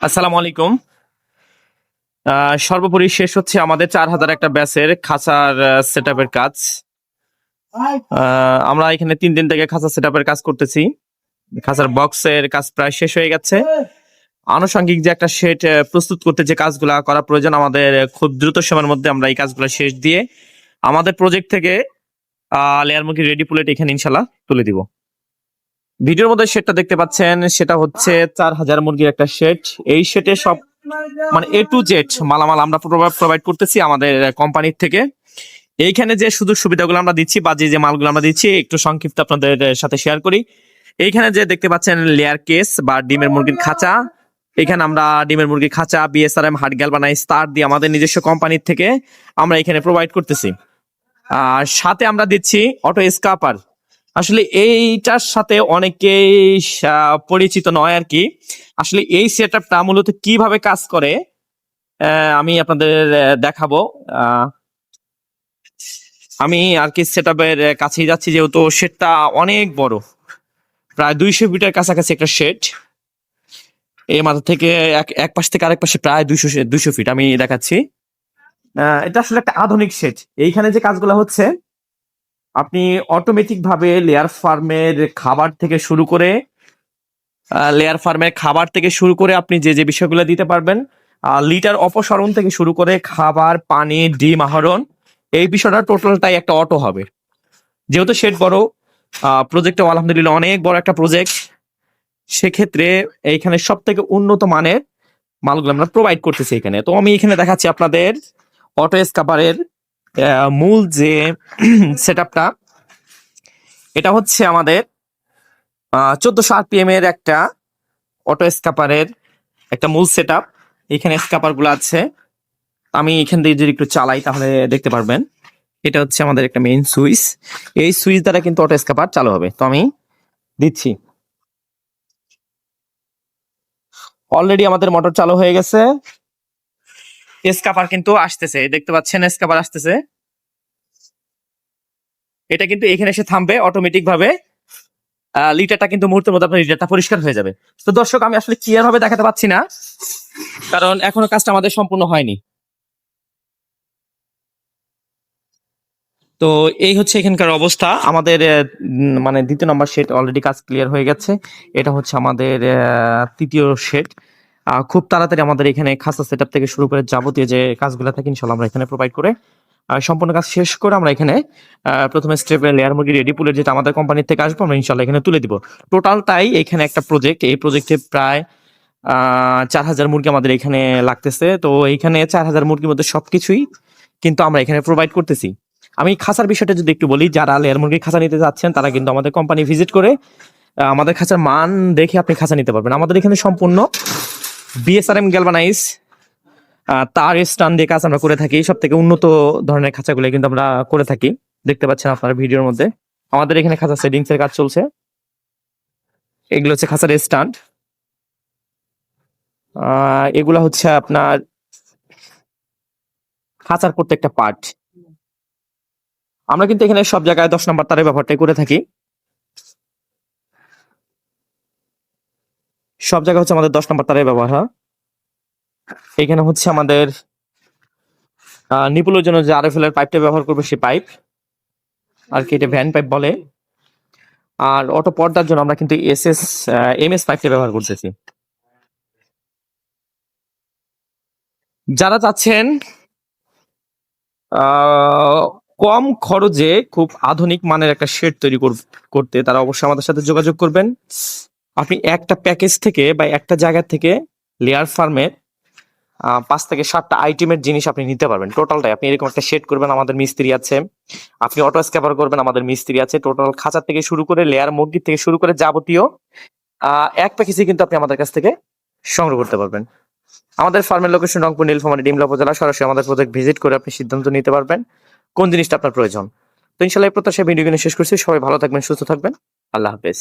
আসসালামু আলাইকুম। সর্বোপরি শেষ হচ্ছে আমাদের 4000 একটা ব্যাচের খাঁচার সেটআপের কাজ। আমরা এখানে 3 দিন থেকে খাঁচা সেটআপের কাজ করতেছি। খাঁচার বক্সের কাজ প্রায় শেষ হয়ে গেছে। আনুষঙ্গিক যে একটা শেড প্রস্তুত করতে যে কাজগুলা করা প্রয়োজন, আমাদের খুব দ্রুত সময়ের মধ্যে আমরা এই কাজগুলো শেষ দিয়ে আমাদের প্রজেক্ট থেকে লেয়ার মুরগি রেডি প্লেট এখানে ইনশাল্লাহ তুলে দিব। ভিডিওর মধ্যে শেডটা দেখতে পাচ্ছেন, সেটা হচ্ছে 4000 মুরগির একটা শেড। এই শেডে সব মানে A to Z মালামাল আমরা প্রোভাইড করতেছি আমাদের কোম্পানির থেকে। এইখানে যে সুযোগ সুবিধাগুলো আমরা দিচ্ছি বা যে মালগুলো আমরা দিচ্ছি একটু সংক্ষিপ্ত আপনাদের সাথে শেয়ার করি। এইখানে যে দেখতে পাচ্ছেন লেয়ার কেস বা ডিমের মুরগির খাঁচা, এখানে আমরা ডিমের মুরগির খাঁচা BSRM হার্ড গ্যালভানাইজ তার দিয়ে আমাদের নিজস্ব কোম্পানির থেকে আমরা এখানে প্রোভাইড করতেছি। আর সাথে আমরা দিচ্ছি অটো স্কাপার। আসলে এইটার সাথে অনেকেই পরিচিত নয় আর কি। আসলে এই সেটআপটা মূলত কিভাবে কাজ করে আমি আপনাদের দেখাবো। আমি আর কি সেটআপের কাছেই যাচ্ছি, যেহেতু শেডটা অনেক বড়, প্রায় 200 ফিটের কাছাকাছি একটা শেড। এই মাথা থেকে এক পাশ থেকে আরেক পাশে প্রায় 200 ফিট আমি দেখাচ্ছি। এটা আসলে একটা আধুনিক শেড। এইখানে যে কাজগুলো হচ্ছে, আপনি অটোমেটিক ভাবে লেয়ার ফার্মের খাবার থেকে শুরু করে আপনি যে যে বিষয়গুলো দিতে পারবেন, লিটার অপসারণ থেকে শুরু করে খাবার, পানি, ডিম আহরণ, এই বিষয়টা টোটালটাই একটা অটো হবে। যেহেতু শেড বড়, প্রজেক্টটা আলহামদুলিল্লাহ অনেক বড় একটা প্রজেক্ট, সেক্ষেত্রে এইখানে সব থেকে উন্নত মানের মালগুলো আমরা প্রোভাইড করতেছি এখানে। তো আমি এখানে দেখাচ্ছি আপনাদের অটো স্কাপারের মূল যে সেটআপটা। এটা হচ্ছে আমাদের 1400 RPM এর একটা অটো স্কাপারের একটা মূল সেটআপ। এখানে স্কাপার গুলো আছে, আমি এখান দিয়ে যদি একটু চালাই তাহলে দেখতে পারবেন। এটা হচ্ছে আমাদের একটা মেইন সুইচ। এই সুইচ দ্বারা কিন্তু অটো স্কাপার চালু হবে। তো আমি দিচ্ছি, অলরেডি আমাদের মোটর চালু হয়ে গেছে। স্কাপার কিন্তু আসতেছে, দেখতে পাচ্ছেন স্কাপার আসতেছে। এটা কিন্তু এখানে এসে থামবে অটোমেটিক ভাবে। লিটারটা কিন্তু মুহূর্তের মধ্যে আপনার লিটারটা পরিষ্কার হয়ে যাবে। তো দর্শক, আমি আসলে ক্লিয়ার ভাবে দেখাতে পাচ্ছি না, কারণ এখনো কাজটা আমাদের সম্পূর্ণ হয়নি। তো এই হচ্ছে এখানকার অবস্থা। আমাদের মানে 2য় নম্বর শেড অলরেডি কাজ ক্লিয়ার হয়ে গেছে। এটা হচ্ছে আমাদের 3য় শেড। খুব তাড়াতাড়ি আমাদের এখানে খাসা সেটআপ থেকে শুরু করে যাবতীয় যে কাজগুলো থাকে ইনশাল্লাহ আমরা এখানে প্রোভাইড করে সম্পূর্ণ কাজ শেষ করে আমরা এখানে প্রথমে স্টেপে লেয়ার মুরগি রেডি পুলের যেটা আমাদের কোম্পানি থেকে আসবে আমরা ইনশাল্লাহ এখানে তুলে দিব। টোটাল তাই এখানে একটা প্রজেক্ট, এই প্রজেক্টে প্রায় 4000 মুরগি আমাদের এখানে লাগতেছে। তো এইখানে 4000 মুরগির মধ্যে সবকিছুই কিন্তু আমরা এখানে প্রোভাইড করতেছি। আমি খাঁচার বিষয়টা যদি একটু বলি, যারা লেয়ার মুরগির খাঁচা নিতে যাচ্ছেন তারা কিন্তু আমাদের কোম্পানি ভিজিট করে আমাদের খাঁচার মান দেখে আপনি খাঁচা নিতে পারবেন। আমাদের এখানে সম্পূর্ণ BSRM গ্যালভানাইজ তার স্টান দিয়ে কাজ আমরা করে থাকি। সব থেকে উন্নত ধরনের খাঁচাগুলো কিন্তু আমরা করে থাকি, দেখতে পাচ্ছেন আপনারা ভিডিওর মধ্যে। আমাদের এখানে খাঁচা সেটিংস এর কাজ চলছে। এগুলো হচ্ছে খাঁচার স্ট্যান্ড, এগুলা হচ্ছে আপনার খাঁচার প্রত্যেকটা পার্ট। আমরা কিন্তু এখানে সব জায়গায় 10 নম্বর তারের ব্যবহারটাই করে থাকি। সব জায়গায় হচ্ছে আমাদের 10 নম্বর তারের ব্যবহার হয়। এখানে হচ্ছে আমাদের নিপুলের জন্য যে RFL এর পাইপটা ব্যবহার করবে সেই পাইপ, আর কি এটা ভ্যান পাইপ বলে। আর অটো পর্দার জন্য আমরা কিন্তু MS পাইপটা ব্যবহার করতেছি। যারা চাচ্ছেন কম খরচে খুব আধুনিক মানের একটা শেড তৈরি করতে, তারা অবশ্যই আমাদের সাথে যোগাযোগ করবেন। আপনি একটা প্যাকেজ থেকে বা একটা জায়গা থেকে লেয়ার ফার্মের 5 থেকে 7টা আইটেমের জিনিস আপনি নিতে পারবেন। টোটালটাই আপনি এরকম একটা শেড করবেন, আমাদের মিস্ত্রি আছে। আপনি অটো স্ক্যাপার করবেন, আমাদের মিস্ত্রি আছে। টোটাল খাঁচা থেকে শুরু করে লেয়ার মুরগি থেকে শুরু করে যাবতীয় এক প্যাকেজে কিন্তু আপনি আমাদের কাছ থেকে সংগ্রহ করতে পারবেন। আমাদের ফার্মের লোকেশন রংপুর, নীলফামারী, ডিমলা উপজেলা। সরাসরি আমাদের প্রজেক্ট ভিজিট করে আপনি সিদ্ধান্ত নিতে পারবেন কোন জিনিসটা আপনার প্রয়োজন। তো ইনশাআল্লাহ এই প্রত্যাশায় ভিডিও শেষ করছি। সবাই ভালো থাকবেন, সুস্থ থাকবেন। আল্লাহ হাফেজ।